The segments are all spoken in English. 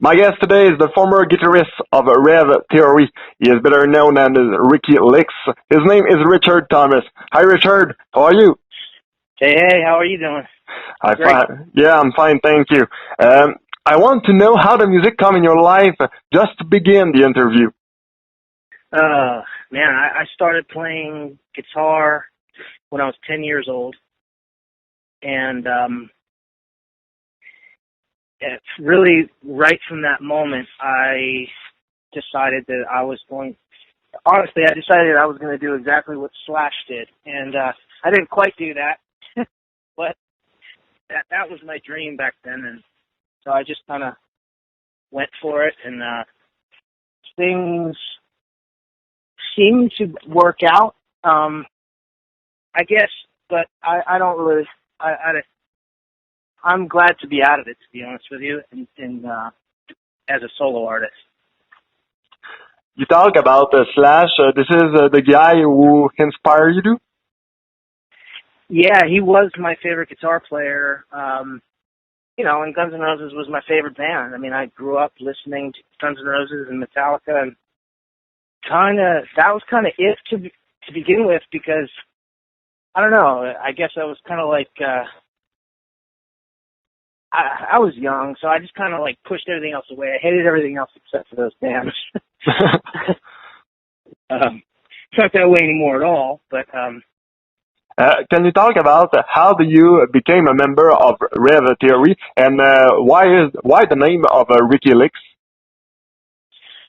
My guest today is the former guitarist of Rev Theory. He is better known as Rikki Lixx. His name is Richard Thomas. Hi, Richard. How are you? Hey, how are you doing? I'm fine. Yeah, I'm fine, thank you. I want to know how the music come in your life just to begin the interview. Man, I started playing guitar when I was 10 years old. And it's really right from that moment, I decided that I was going to do exactly what Slash did. And I didn't quite do that, but that was my dream back then. And so I just kind of went for it, and things seemed to work out, I guess, but I don't really, I'm glad to be out of it, to be honest with you, and as a solo artist. You talk about Slash. This is the guy who inspired you? Yeah, he was my favorite guitar player. And Guns N' Roses was my favorite band. I mean, I grew up listening to Guns N' Roses and Metallica, and that was kind of it to begin with, because I don't know. I guess I was kind of like I was young, so I just kind of like pushed everything else away. I hated everything else except for those bands. It's not that way anymore at all, but. Can you talk about how you became a member of Rev Theory, and why the name of Rikki Lixx?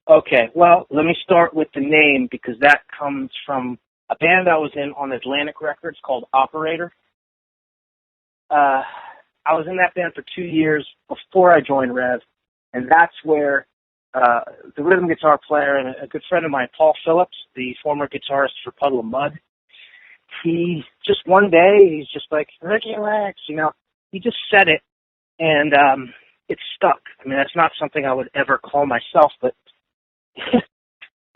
Okay, well, let me start with the name, because that comes from a band I was in on Atlantic Records called Operator. I was in that band for 2 years before I joined Rev, and that's where the rhythm guitar player and a good friend of mine, Paul Phillips, the former guitarist for Puddle of Mudd, he just one day, he's just like, Rikki Lixx, he just said it, and it stuck. I mean, that's not something I would ever call myself, but it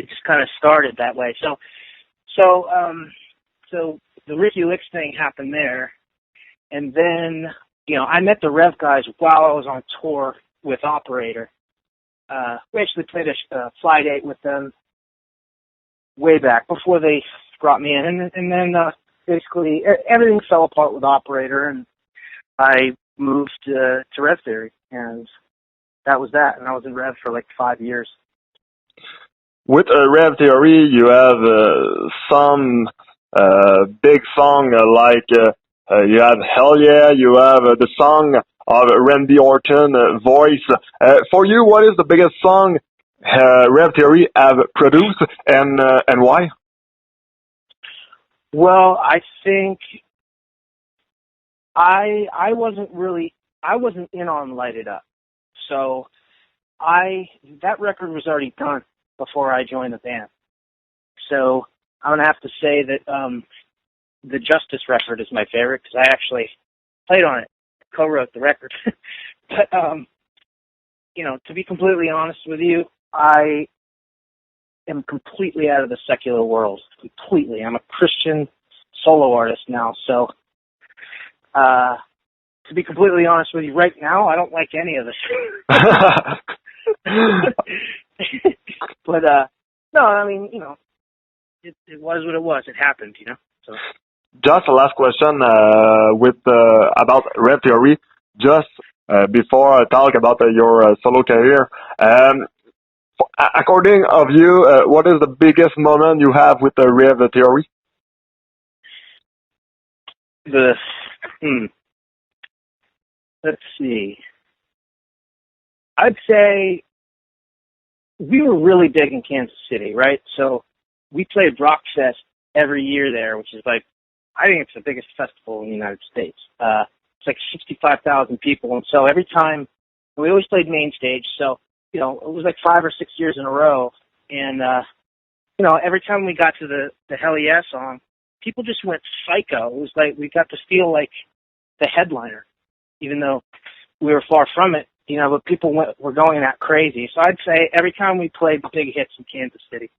just kind of started that way. So the Rikki Lixx thing happened there, and then, I met the Rev guys while I was on tour with Operator. We actually played a fly date with them way back before they brought me in, and then basically everything fell apart with Operator, and I moved to Rev Theory, and that was that. And I was in Rev for like 5 years. With Rev Theory, you have some big song like you have Hell Yeah, you have the song of Randy Orton, Voice. For you, what is the biggest song Rev Theory have produced, and why? Well, I think I wasn't in on Light It Up. So that record was already done before I joined the band. So I'm going to have to say that the Justice record is my favorite, because I actually played on it, co-wrote the record. But, to be completely honest with you, I am completely out of the secular world. Completely. I'm a Christian solo artist now, so to be completely honest with you, right now I don't like any of this. But no, I mean, it was what it was. It happened, So just a last question with about Rev Theory. Just before I talk about your solo career. According of you, what is the biggest moment you have with the Rev Theory? Let's see. I'd say we were really big in Kansas City, right? So we played Rockfest every year there, which is like, I think it's the biggest festival in the United States. It's like 65,000 people, and so every time, we always played main stage, so it was like 5 or 6 years in a row. And, every time we got to the Hell Yeah song, people just went psycho. It was like we got to feel like the headliner, even though we were far from it, but people were going that crazy. So I'd say every time we played big hits in Kansas City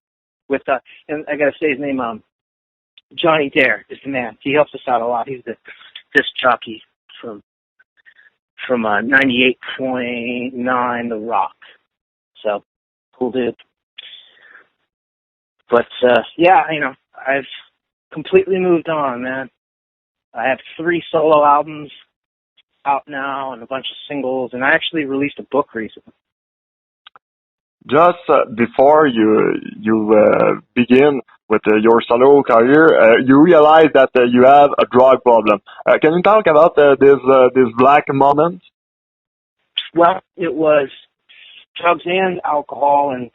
with, and I got to say his name, Johnny Dare is the man. He helps us out a lot. He's the disc jockey from from 98.9 The Rock. So, cool dude. But, yeah, I've completely moved on, man. I have 3 solo albums out now and a bunch of singles, and I actually released a book recently. Just before you begin with your solo career, you realize that you have a drug problem. Can you talk about this black moment? Well, it was drugs and alcohol, and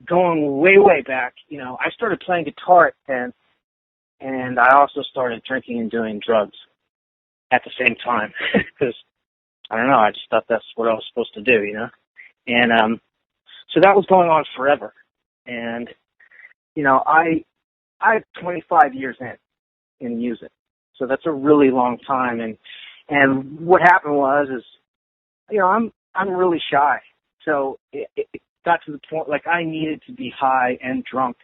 going way, way back. I started playing guitar at 10, and I also started drinking and doing drugs at the same time because I don't know. I just thought that's what I was supposed to do, and so that was going on forever. And, I'm 25 years in music. So that's a really long time. And what happened is, I'm really shy. So it got to the point, like, I needed to be high and drunk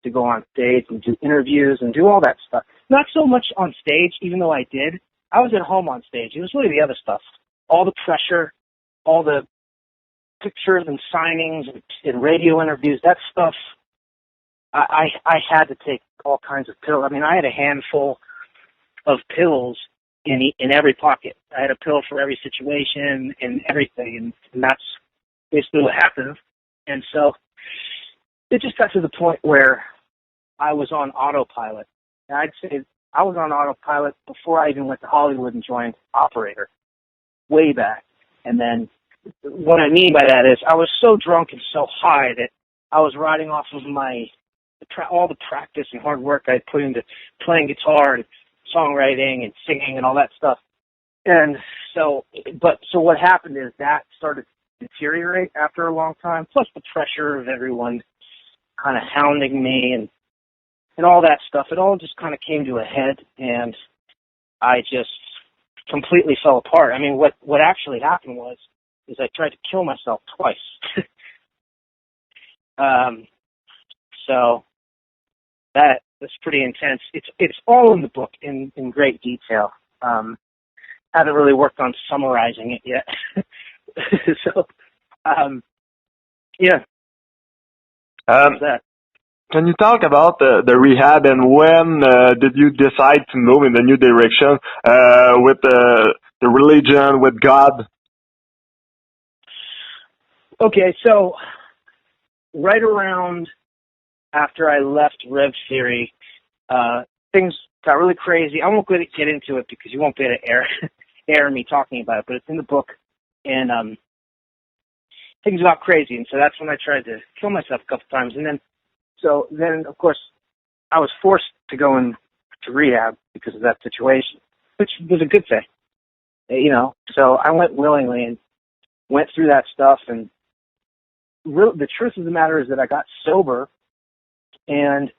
to go on stage and do interviews and do all that stuff. Not so much on stage, even though I did. I was at home on stage. It was really the other stuff. All the pressure, all the pictures and signings and radio interviews, that stuff, I had to take all kinds of pills. I mean, I had a handful of pills in every pocket. I had a pill for every situation and everything, and that's basically what happened. And so it just got to the point where I was on autopilot. And I'd say I was on autopilot before I even went to Hollywood and joined Operator, way back. And then what I mean by that is I was so drunk and so high that I was riding off of all the practice and hard work I put into playing guitar and songwriting and singing and all that stuff. And so what happened is that started to deteriorate after a long time, plus the pressure of everyone kind of hounding me and all that stuff. It all just kind of came to a head, and I just completely fell apart. I mean, what actually happened is I tried to kill myself twice. So that's pretty intense. It's all in the book in great detail. Haven't really worked on summarizing it yet. So, yeah. That. Can you talk about the rehab, and when did you decide to move in the new direction with the religion, with God? Okay, so right around after I left Rev Theory, things got really crazy. I won't get into it because you won't be able to air me talking about it, but it's in the book, and things got crazy, and so that's when I tried to kill myself a couple times, and then of course I was forced to go into rehab because of that situation, which was a good thing, So I went willingly and went through that stuff, and the truth of the matter is that I got sober, and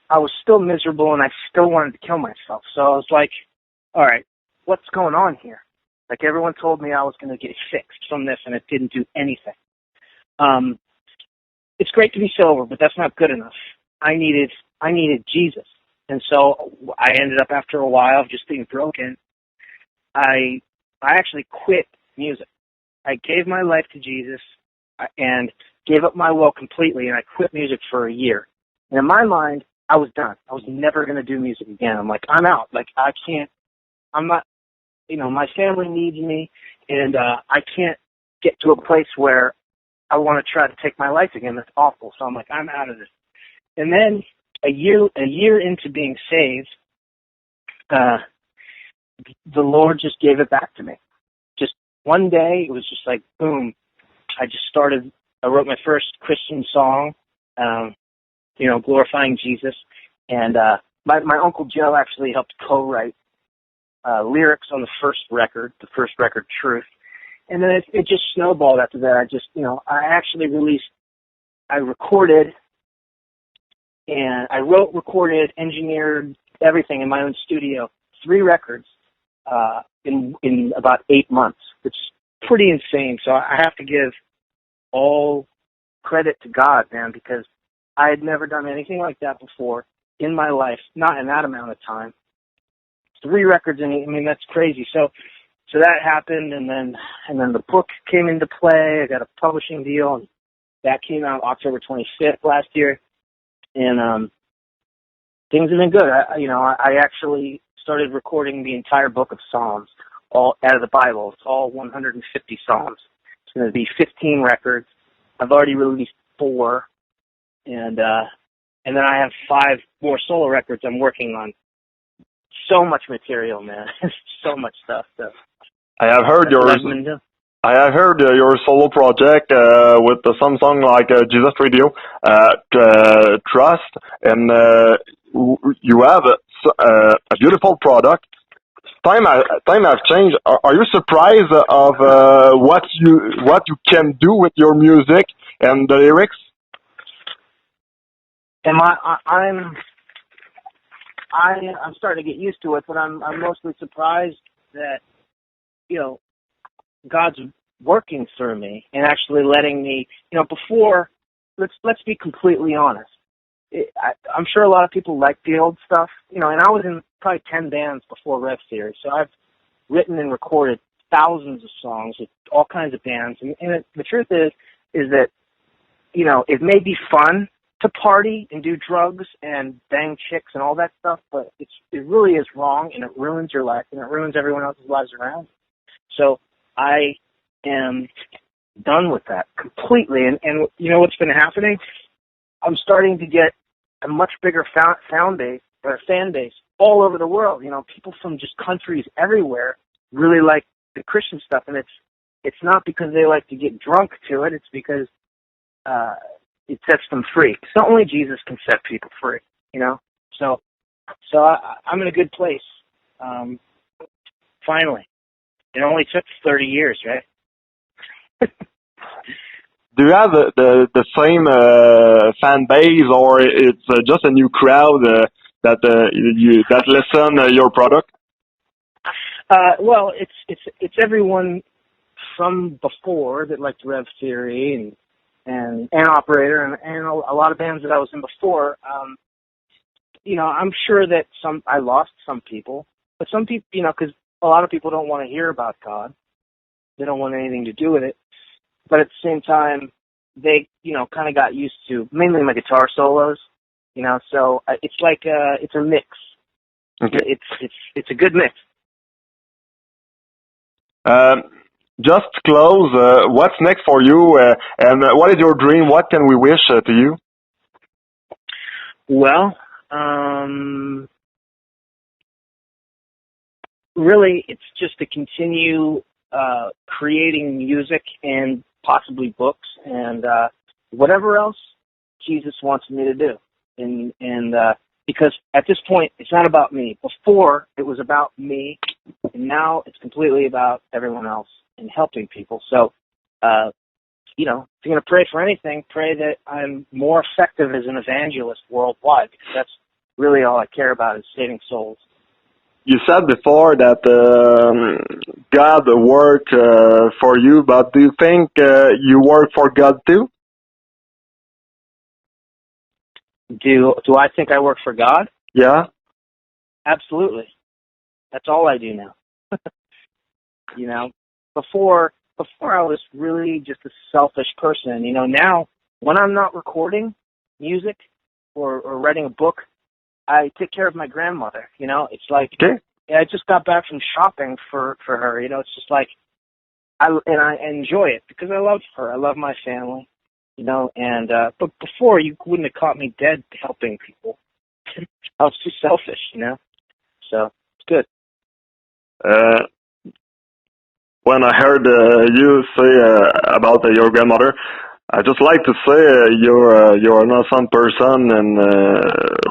I was still miserable, and I still wanted to kill myself. So I was like, all right, what's going on here? Like, everyone told me I was going to get fixed from this, and it didn't do anything. It's great to be sober, but that's not good enough. I needed Jesus. And so I ended up, after a while of just being broken, I actually quit music. I gave my life to Jesus and gave up my will completely, and I quit music for a year. And in my mind, I was done. I was never going to do music again. I'm like, I'm out. Like, I'm not, my family needs me, and I can't get to a place where I want to try to take my life again. That's awful. So I'm like, I'm out of this. And then a year into being saved, the Lord just gave it back to me. Just one day, it was just like, boom. I wrote my first Christian song, glorifying Jesus. And my Uncle Joe actually helped co-write lyrics on the first record, Truth. And then it just snowballed after that. I recorded, and I wrote, recorded, engineered everything in my own studio, 3 records in about 8 months. It's pretty insane. So I have to give all credit to God, man, because I had never done anything like that before in my life, not in that amount of time. 3 records, that's crazy. So so that happened, and then the book came into play. I got a publishing deal, and that came out October 25th last year, and things have been good. I actually started recording the entire book of Psalms, all out of the Bible. It's all 150 Psalms. It's going to be 15 records. I've already released 4, and then I have 5 more solo records I'm working on. So much material, man. So much stuff. So I have heard your solo project with some song like Jesus Radio, Trust, and you have a beautiful product. Time has changed. Are you surprised of what you can do with your music and the lyrics? I'm starting to get used to it, but I'm mostly surprised that, God's working through me and actually letting me, before, let's be completely honest. I'm sure a lot of people like the old stuff, and I was in probably 10 bands before Rev Theory, so I've written and recorded thousands of songs with all kinds of bands, and the truth is that, it may be fun to party and do drugs and bang chicks and all that stuff, but it really is wrong, and it ruins your life, and it ruins everyone else's lives around. So I am done with that completely, and what's been happening? I'm starting to get a much bigger fan base all over the world. People from just countries everywhere really like the Christian stuff, and it's not because they like to get drunk to it. It's because it sets them free. So only Jesus can set people free, So I'm in a good place. Finally, it only took 30 years, right? Do you have the same fan base, or it's just a new crowd that listen your product? Well, it's everyone from before that liked Rev Theory and Operator and a lot of bands that I was in before. I'm sure that I lost some people, but some people, because a lot of people don't want to hear about God. They don't want anything to do with it. But at the same time, they, kind of got used to mainly my guitar solos, so it's like, it's a mix. Okay. It's a good mix. Just to close, what's next for you, and what is your dream? What can we wish to you? Well, really, it's just to continue creating music and possibly books and whatever else Jesus wants me to do. And because at this point, it's not about me. Before, it was about me, and now it's completely about everyone else and helping people. So, if you're going to pray for anything, pray that I'm more effective as an evangelist worldwide, because that's really all I care about is saving souls. You said before that God worked for you, but do you think you work for God too? Do I think I work for God? Yeah. Absolutely. That's all I do now. Before I was really just a selfish person. Now when I'm not recording music or writing a book, I take care of my grandmother. It's like, okay. I just got back from shopping for her. It's just like, I enjoy it because I love her. I love my family. But before, you wouldn't have caught me dead helping people. I was too selfish, So it's good. When I heard you say about your grandmother, I just like to say you're an awesome person, and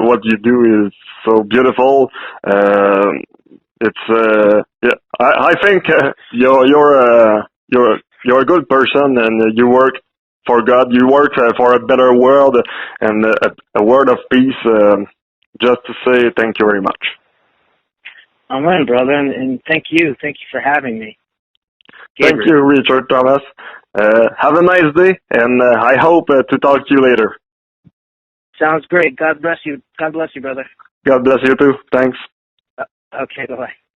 what you do is so beautiful. I think you're a good person, and you work for God. You work for a better world and a world of peace. Just to say thank you very much. Amen, brother, and thank you for having me. Gabriel. Thank you, Richard Thomas. Have a nice day, and I hope to talk to you later. Sounds great. God bless you. God bless you, brother. God bless you too. Thanks. Okay, bye-bye.